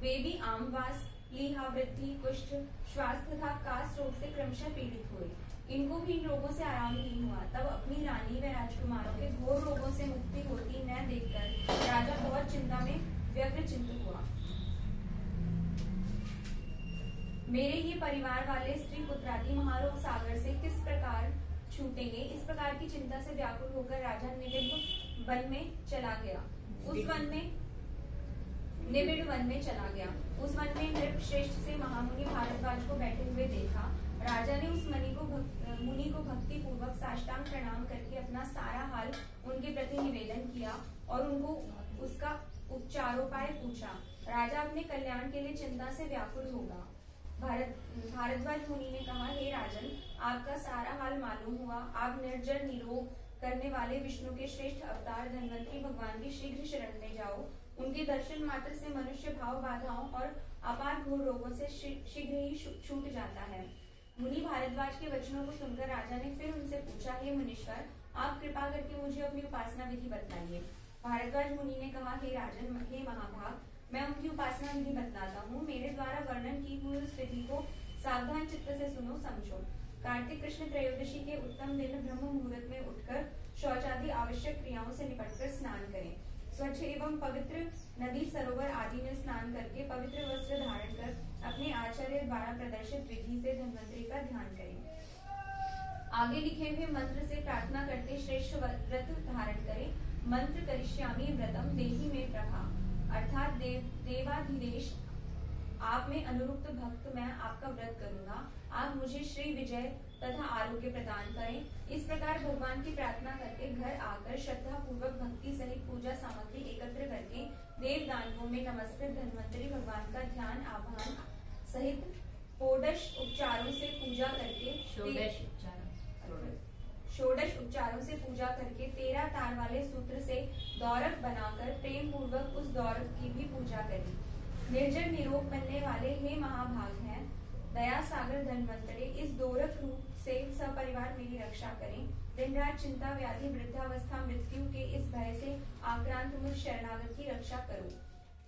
वे भी आमवास, लीहावृद्धि, कुष्ठ, श्वास तथा कास रोग से क्रमशः पीड़ित हुए। इनको भी इन रोगों से आराम नहीं हुआ। तब अपनी रानी व राजकुमारों के घोर रोगों से मुक्ति होती न देखकर राजा बहुत चिंता में व्यग्र चिंतित हुआ। मेरे ये परिवार वाले स्त्री पुत्रादि महारोग सागर से किस प्रकार छूटेंगे, इस प्रकार की चिंता से व्याकुल होकर राजा निबिड़ वन में चला गया। उस वन में नृप श्रेष्ठ से महामुनि भारद्वाज को बैठे हुए देखा। राजा ने उस मुनि को भक्ति पूर्वक साष्टांग प्रणाम करके अपना सारा हाल उनके प्रति निवेदन किया और उनको उसका उपचारोपाय पूछा। राजा अपने कल्याण के लिए चिंता से व्याकुल होगा। भारद्वाज मुनि ने कहा, हे राजन, आपका सारा हाल मालूम हुआ। आप निर्जर निरोग करने वाले विष्णु के श्रेष्ठ अवतार धन्वंतरी भगवान की शीघ्र शरण में जाओ। उनके दर्शन मात्र से मनुष्य भाव बाधाओं और अपार घोर रोगों से शीघ्र ही छूट जाता है। मुनि भारद्वाज के वचनों को सुनकर राजा ने फिर उनसे पूछा, हे मुनीश्वर, आप कृपा करके मुझे अपनी उपासना विधि बतलाइए। भारद्वाज मुनि ने कहा, हे राजन, हे महाभाग, मैं उनकी उपासना विधि बतलाता हूँ। मेरे द्वारा वर्णन की हुई उस विधि को सावधान चित्त से सुनो, समझो। कार्तिक कृष्ण त्रयोदशी के उत्तम दिन ब्रह्म मुहूर्त में उठकर शौचादि आवश्यक क्रियाओं से निपटकर स्नान करें। स्वच्छ एवं पवित्र नदी सरोवर आदि में स्नान करके पवित्र वस्त्र धारण कर अपने आचार्य द्वारा प्रदर्शित विधि से धन्वंतरि का ध्यान करें। आगे लिखे हुए मंत्र से प्रार्थना करते श्रेष्ठ व्रत धारण करें। मंत्र करिष्यामि व्रतम देहि में प्रभा, अर्थात देवाधिदेश आप में अनुरुक्त भक्त मैं आपका व्रत करूंगा। आप मुझे श्री विजय तथा आरोग्य प्रदान करें। इस प्रकार भगवान की प्रार्थना करके घर आकर श्रद्धा पूर्वक भक्ति सहित पूजा सामग्री एकत्र करके देव दानवों में नमस्कृत धन्वंतरि भगवान का ध्यान आह्वान सहित षोडश उपचारों से पूजा करके षोडश उपचारों से पूजा करके 13 तार वाले सूत्र से दौरक बनाकर प्रेम पूर्वक उस दौरक की भी पूजा करी। निर्जर निरोग बनने वाले हे महाभाग हैं दया सागर धन्वंतरि, इस दोरक रूप से सपरिवार मेरी रक्षा करें। दिन रात चिंता व्याधि वृद्धावस्था मृत्यु के इस भय से आक्रांत मुझ शरणागत की रक्षा करो।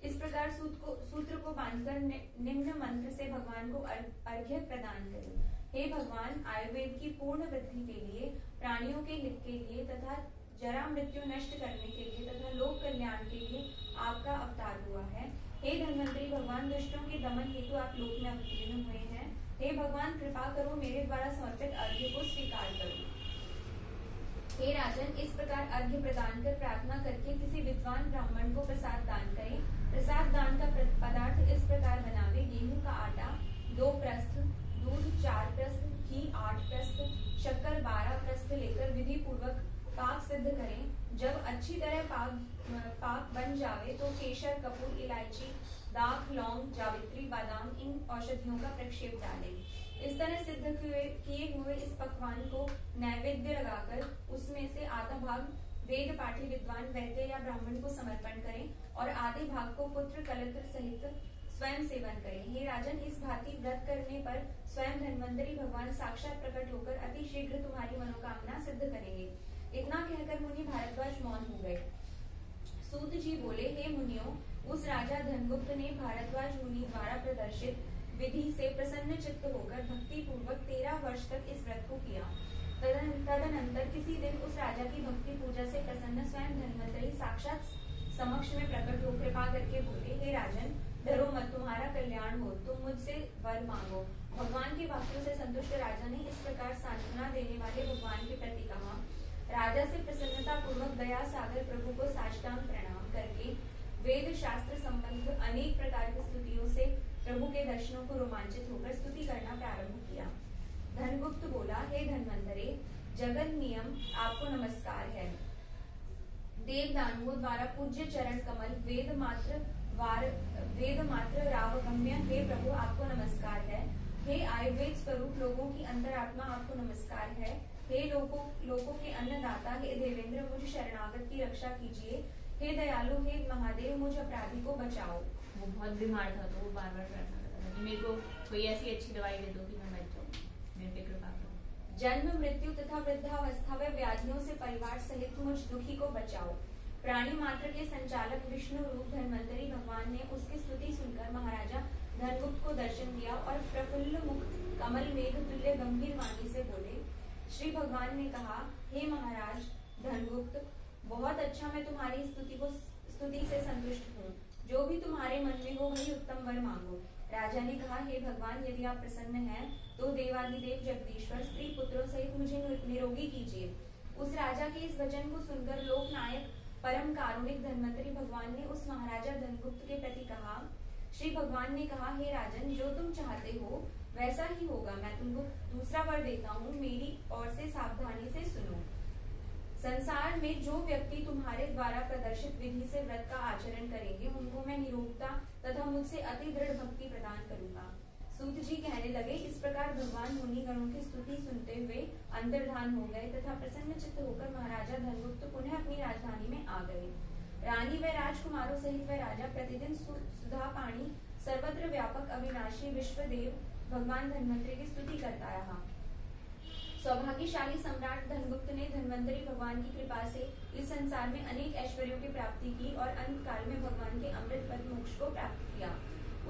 इस प्रकार सूत्र को बांधकर निम्न मंत्र से भगवान को अर्घ्य प्रदान करें। हे भगवान, आयुर्वेद की पूर्ण वृद्धि के लिए, प्राणियों के हित के लिए तथा जरा मृत्यु नष्ट करने के लिए तथा लोक कल्याण के लिए आपका अवतार हुआ है। हे धन्वंतरि भगवान, दुष्टों के दमन हेतु आप लोक में अवतीर्ण हुए हैं। हे भगवान, कृपा करो, मेरे द्वारा समर्पित अर्घ्य को स्वीकार करो। हे राजन, इस प्रकार अर्घ्य प्रदान कर प्रार्थना करके किसी विद्वान ब्राह्मण को प्रसाद दान करें। प्रसाद दान का पदार्थ इस प्रकार बनावे: गेहूं का आटा 2 प्रस्थ, दूध 4 प्रस्थ, घी 8 प्रस्थ, शक्कर 12 प्रस्थ लेकर विधि पूर्वक पाक सिद्ध करें। जब अच्छी तरह पाक बन जावे तो केशर, कपूर, इलायची, दाख, लौंग, जावित्री, बादाम इन औषधियों का प्रक्षेप डालें। इस तरह सिद्ध किए हुए इस पकवान को नैवेद्य लगाकर उसमें से आधा भाग वेद पाठी विद्वान वैद्य या ब्राह्मण को समर्पण करें और आधे भाग को पुत्र कलत्र सहित स्वयं सेवन करें। हे राजन, इस भांति व्रत करने पर स्वयं धन्वंतरि भगवान साक्षात प्रकट होकर अति शीघ्र तुम्हारी मनोकामना सिद्ध करेंगे। इतना कहकर मुनि भारद्वाज मौन हो गए। सूत जी बोले, हे मुनियों, उस राजा धनगुप्त ने भारद्वाज मुनि द्वारा प्रदर्शित विधि से प्रसन्न चित्त होकर भक्ति पूर्वक 13 वर्ष तक इस व्रत को किया। तदनंतर किसी दिन उस राजा की भक्ति पूजा से प्रसन्न स्वयं धन्वंतरि साक्षात समक्ष में प्रकट हो कृपा करके बोले, हे राजन, डरो मत, तुम्हारा कल्याण हो, तुम मुझसे वर मांगो। भगवान के वाक्यों से संतुष्ट राजा ने इस प्रकार सांत्वना देने वाले भगवान के प्रति कहा। राजा से प्रसन्नता पूर्वक दया सागर प्रभु को साष्टांग प्रणाम करके वेद शास्त्र संबंध अनेक प्रकार की स्तुतियों से प्रभु के दर्शनों को रोमांचित होकर स्तुति करना प्रारंभ किया। धनगुप्त बोला, हे धन्वंतरि, जगत नियम आपको नमस्कार है। देव दानवों द्वारा पूज्य चरण कमल वेद मात्र रावगम्य हे प्रभु आपको नमस्कार है। हे आयुर्वेद स्वरूप लोगों की अंतरात्मा आपको नमस्कार है। हे लोगों के अन्नदाता, हे देवेंद्र, मुझ शरणागत की रक्षा कीजिए। हे दयालु, हे महादेव, मुझ अपराधी को बचाओ। वो बहुत बीमार था तो वो बार बार प्रार्थना करता था कि मेरे को कोई ऐसी अच्छी दवाई दे दो कि मैं मर जाऊं, मेरे पे कृपा करो। जन्म मृत्यु तथा वृद्धावस्था व व्याधियों से परिवार सहित मुझ दुखी को बचाओ। प्राणी मात्र के संचालक विष्णु रूप धन्वंतरि भगवान ने उसकी स्तुति सुनकर महाराजा धनगुप्त को दर्शन दिया और प्रफुल्ल मुख कमल मेघ तुल्य गंभीर वाणी से बोले। श्री भगवान ने कहा, हे महाराज धनगुप्त, बहुत अच्छा, मैं तुम्हारी स्तुति से संतुष्ट हूँ। जो भी तुम्हारे मन में हो वही उत्तम वर मांगो। राजा ने कहा, हे भगवान, यदि आप प्रसन्न हैं तो देवादिदेव जगदीश्वर स्त्री पुत्रों सहित मुझे निरोगी कीजिए। उस राजा के इस वचन को सुनकर लोकनायक परम कारुणिक धन्वंतरि भगवान ने उस महाराजा धनगुप्त के प्रति कहा। श्री भगवान ने कहा, हे राजन, जो तुम चाहते हो वैसा ही होगा। मैं तुमको दूसरा वर देता हूँ, मेरी ओर से सावधानी से सुनो। संसार में जो व्यक्ति तुम्हारे द्वारा प्रदर्शित विधि से व्रत का आचरण करेंगे उनको मैं निरोगता तथा मुझसे अति दृढ़ भक्ति प्रदान करूंगा। सूत जी कहने लगे, इस प्रकार भगवान मुनि गणों की स्तुति सुनते हुए अंतर्धान हो गए तथा प्रसन्न चित्त होकर महाराजा धनगुप्त पुनः अपनी राजधानी में आ गए। रानी व राजकुमारों सहित वह राजा प्रतिदिन सुधा पानी सर्वत्र व्यापक अविनाशी विश्वदेव भगवान धन्वंतरि की स्तुति करता रहा। सौभाग्यशाली सम्राट धनगुप्त ने धन्वंतरी भगवान की कृपा से इस संसार में अनेक ऐश्वर्यों की प्राप्ति की और अंत काल में भगवान के अमृत पद मोक्ष को प्राप्त किया।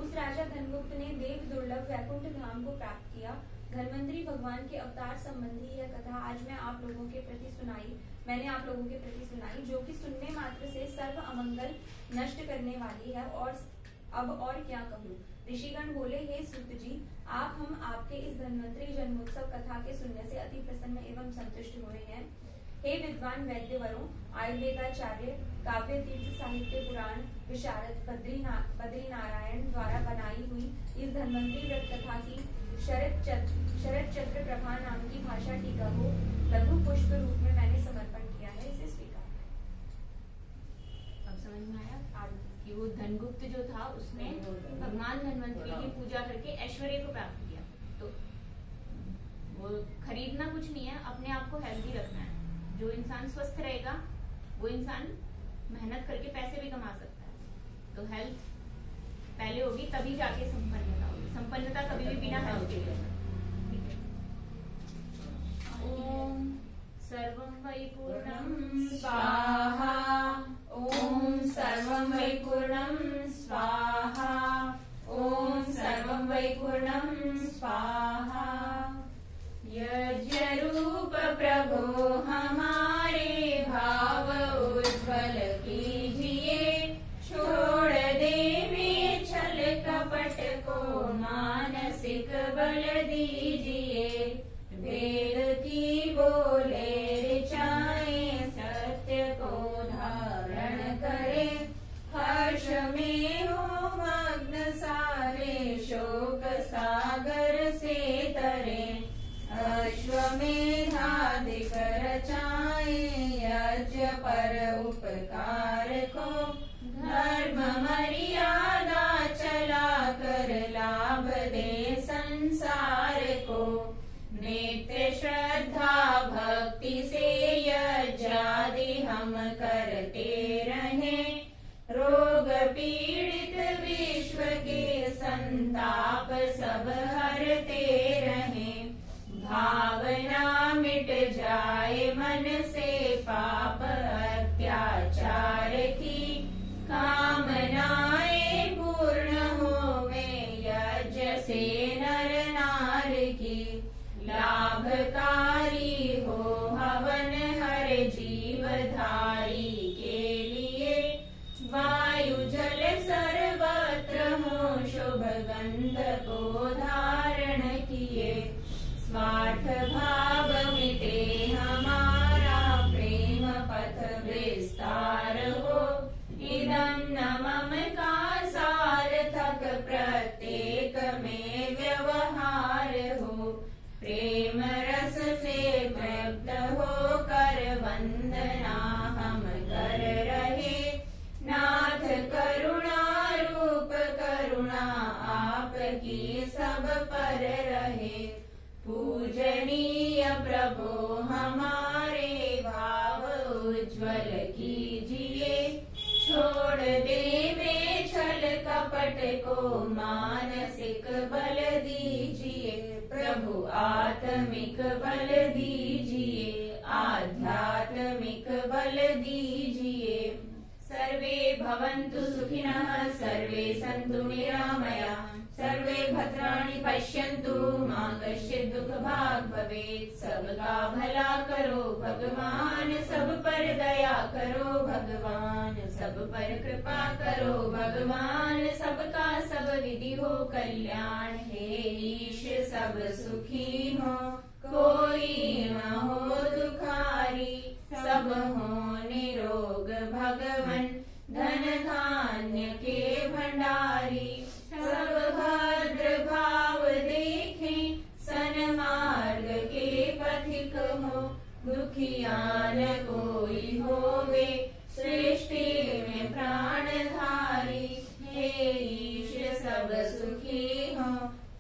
उस राजा धनगुप्त ने देव दुर्लभ वैकुंठ धाम को प्राप्त किया। धन्वंतरी भगवान के अवतार संबंधी यह कथा आज मैंने आप लोगों के प्रति सुनाई, जो कि सुनने मात्र से सर्व अमंगल नष्ट करने वाली है। और क्या कहूँ। ऋषिगण बोले, हे सूत जी, हम आपके इस धन्वंतरी जन्मोत्सव कथा के सुनने से अति प्रसन्न एवं संतुष्ट हुए हैं। हे विद्वान वैद्यवरों, आयुर्वेदाचार्य, काव्य तीर्थ साहित्य पुराण विशारद बद्री नारायण द्वारा बनाई हुई इस धन्वंतरी व्रत कथा की शरद चक्र प्रभा नाम की भाषा टीका को लघु पुष्प रूप में मैंने समर्पण किया है, इसे स्वीकार। अब समझ में आया कि वो धनगुप्त जो था उसने भगवान धन्वंतरी की पूजा करके ऐश्वर्य को प्राप्त किया। तो वो खरीदना कुछ नहीं है, अपने आप को हेल्दी रखना है। जो इंसान स्वस्थ रहेगा वो इंसान मेहनत करके पैसे भी कमा सकता है। तो हेल्थ पहले होगी तभी जाके संपन्नता होगी। संपन्नता कभी भी बिना हेल्थ के नहीं। ओम सर्वं वै पूर्णं स्वाहा, ओम सर्वं वै पूर्णं स्वाहा, ओम सर्वं वै पूर्णं स्वाहा। यज्ञ रूप प्रभु हमारे भाव उज्ज्वल कीजिए, छोड़ देवे छल कपट को मानसिक बल दीजिए। वेद की बोले ऋचाए सत्य को धारण करे, हर्ष में हो मग्न सारे शोक सागर से तरे। अश्वमेधाधिक रचाए यज्ञ पर उपकार को, धर्म मर्यादा चला कर लाभ दे संसार को। नित्य श्रद्धा भक्ति से यज्ञादि हम करते रहें, रोग पीड़ित विश्व के संताप सब हरते रहें। भावना मिट जाए मन से पाप अत्याचार की, कामनाएं पूर्ण होवे यज्ञ से नर नार की। लाभकारी हो हवन हर जीवधारी के लिए, वायु जल सर्वत्र हो शुभ गंध को धारण किए। स्वार्थ भाव मिटे हमारा प्रेम पथ विस्तार हो, इदं न मम का सार्थक प्रत्येक में व्यवहार हो। प्रेम रस से तृप्त होकर वंदना हम कर रहे, नाथ करुणा रूप करुणा आपकी सब पर रहे। पूजनीय प्रभु हमारे भाव उज्ज्वल कीजिए, छोड़ देवे छल कपट को मानसिक बल दीजिए। प्रभु आत्मिक बल दीजिए, आध्यात्मिक बल दीजिए। सर्वे भवन्तु सुखिनः, सर्वे सन्तु निरामया, सर्वे भद्राणि पश्यन्तु मा कश्चित् दुख भाग् भवेत्। सबका भला करो भगवान, सब पर दया करो भगवान, सब पर कृपा करो भगवान। सबका सब विधि हो कल्याण, हे ईश सब सुखी हो, कोई न हो दुखारी। सब हो निरोग भगवन, धन धान्य के भंडारी। सब भद्र भाव देखें, सन्मार्ग के पथिक हो। दुखियान कोई होवे, सृष्टि में प्राणधारी। हे ईश सब सुखी हो,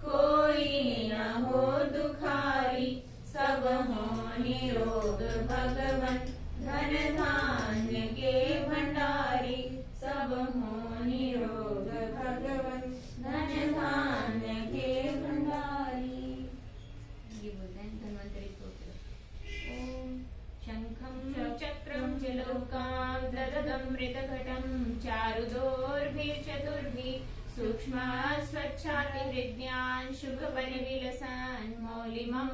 कोई न हो दुखारी। सब हो निरोग भगवन, धन धान्य के भंडारी। सब हो निरोग भगवन, धन धान्य के भंडारी। ये बोलते हैं धन्वंतरी स्तोत्र। सूक्ष्म स्वच्छाति हृद्यान् शुभबल विलसन् मौलिमं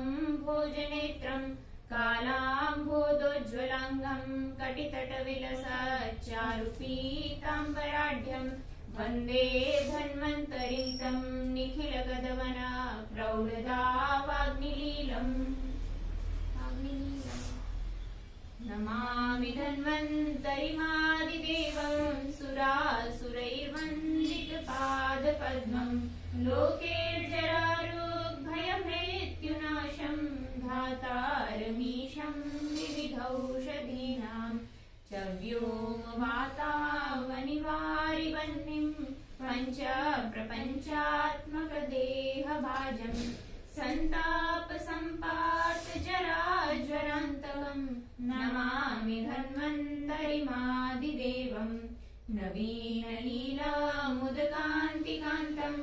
भोजनेत्रं कालाम्भोदोज्ज्वलाङ्गं कटितटविलसच्चारुपीताम्बराढ्यं वन्दे धन्वन्तरिं तं निखिलगदवन प्रौढदावाग्निलीलम् नमामि धन्वन्तरिमादिदेवं सुरासुरैर्वन्दितपादपद्मं लोकेर्जरारोग्भयमृत्युनाशं धातारमीशं विविधौषधीनां च व्योमवातावनिवारिवह्निं पञ्च प्रपञ्चात्मकदेहभाजं सन्तापसम्पातजराज्वरान्तकं नमामि धन्वन्तरिमादिदेवं नवीनलीलामुदकान्तिकान्तं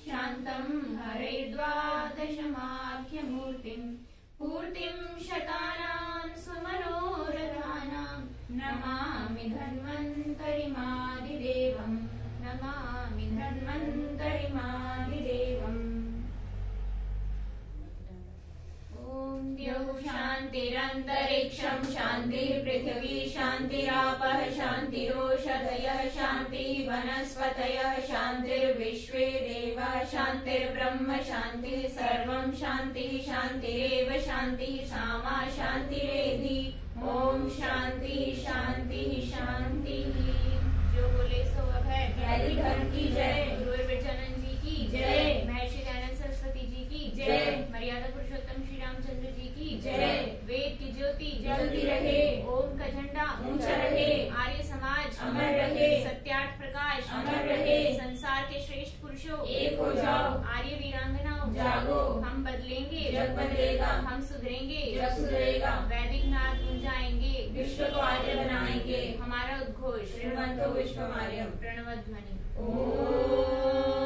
शान्तं हरैर्द्वादशमाख्यमूर्तिं पूर्तिं शतानां सुमनोरथानां नमामि धन्वन्तरिमादिदेवं नमामि धन्वन्तरिमादिदेवम् ॐ द्यौः शान्तिरन्तरिक्षं शान्तिः पृथिवी शान्तिरापः शान्तिरोषधयः शान्तिः वनस्पतयः शान्तिर्विश्वे देवाः शान्तिर्ब्रह्म शान्तिः सर्वं शान्तिः शान्तिरेव शान्तिः सामा शान्तिरेधि ॐ शान्तिः शान्तिः शान्तिः। जो बोले सो अभय वैदिक धर्म की जय। गुरु बिरजानंद जी की जय। महर्षि दयानंद सरस्वती जी की जय। मर्यादा पुरुषोत्तम श्री रामचंद्र जी की जय। वेद की ज्योति जलती रहे, ओम का झंडा ऊंचा रहे, आर्य समाज अमर रहे, सत्यार्थ प्रकाश अमर रहे, संसार के श्रेष्ठ पुरुषों एक हो जाओ, आर्य वीरांगनाओं जागो, हम बदलेंगे जग बदलेगा, हम सुधरेंगे जग सुधरेगा, वैदिक नाद गुंजाएंगे, विश्व को आर्य बनाएंगे, हमारा उद्घोष श्रीमंतो विश्वमार्यम प्रणवध्वनि। ओम